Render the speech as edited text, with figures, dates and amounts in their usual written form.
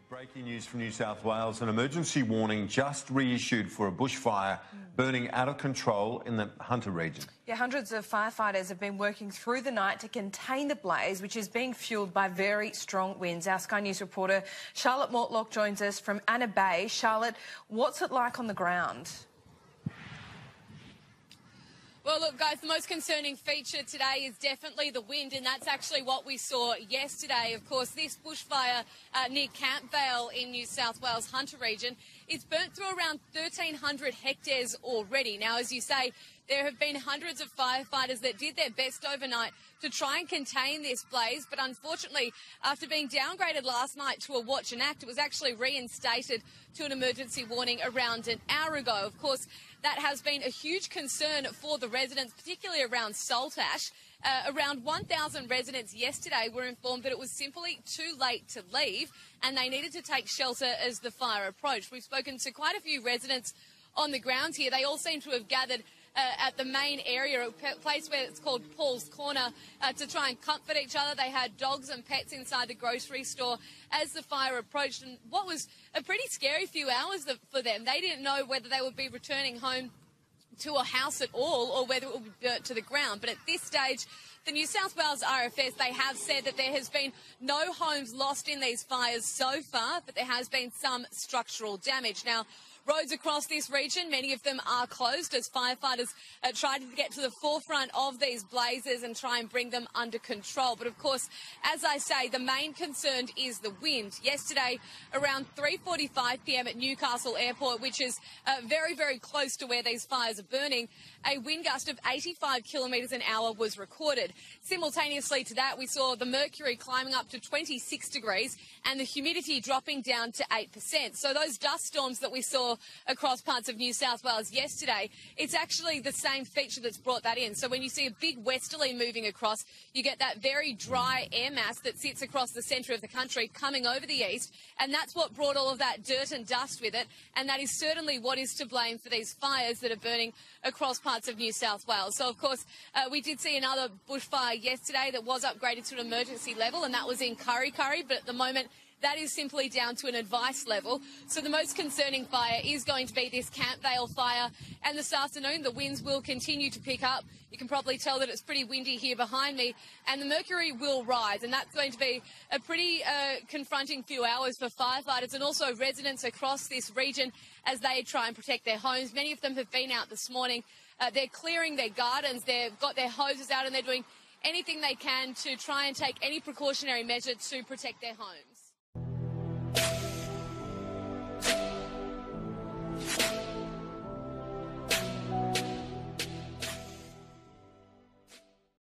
Breaking news from New South Wales, an emergency warning just reissued for a bushfire burning out of control in the Hunter region. Yeah, hundreds of firefighters have been working through the night to contain the blaze, which is being fuelled by very strong winds. Our Sky News reporter Charlotte Mortlock joins us from Anna Bay. Charlotte, what's it like on the ground? Well, look, guys, the most concerning feature today is definitely the wind, and that's actually what we saw yesterday. Of course, this bushfire near Campvale in New South Wales, Hunter region, it's burnt through around 1,300 hectares already. Now, as you say, there have been hundreds of firefighters that did their best overnight to try and contain this blaze, but unfortunately, after being downgraded last night to a watch and act, it was actually reinstated to an emergency warning around an hour ago. Of course, that has been a huge concern for the residents, particularly around Saltash. Around 1,000 residents yesterday were informed that it was simply too late to leave and they needed to take shelter as the fire approached. We've spoken to quite a few residents on the ground here. They all seem to have gathered at the main area, a place where it's called Paul's Corner, to try and comfort each other. They had dogs and pets inside the grocery store as the fire approached. And what was a pretty scary few hours for them, they didn't know whether they would be returning home to a house at all or whether it would be burnt to the ground. But at this stage, the New South Wales RFS, they have said that there has been no homes lost in these fires so far, but there has been some structural damage. Now, roads across this region, many of them are closed as firefighters try to get to the forefront of these blazes and try and bring them under control. But of course, as I say, the main concern is the wind. Yesterday, around 3:45 p.m. at Newcastle Airport, which is very, very close to where these fires are burning, a wind gust of 85 kilometres an hour was recorded. Simultaneously to that, we saw the mercury climbing up to 26 degrees and the humidity dropping down to 8%. So those dust storms that we saw across parts of New South Wales yesterday, it's actually the same feature that's brought that in. So when you see a big westerly moving across, you get that very dry air mass that sits across the centre of the country coming over the east, and that's what brought all of that dirt and dust with it, and that is certainly what is to blame for these fires that are burning across parts of New South Wales. So, of course, we did see another bushfire yesterday that was upgraded to an emergency level, and that was in Kurri, but at the moment, that is simply down to an advice level. So the most concerning fire is going to be this Campvale fire. And this afternoon, the winds will continue to pick up. You can probably tell that it's pretty windy here behind me. And the mercury will rise. And that's going to be a pretty confronting few hours for firefighters and also residents across this region as they try and protect their homes. Many of them have been out this morning. They're clearing their gardens. They've got their hoses out and they're doing anything they can to try and take any precautionary measure to protect their homes.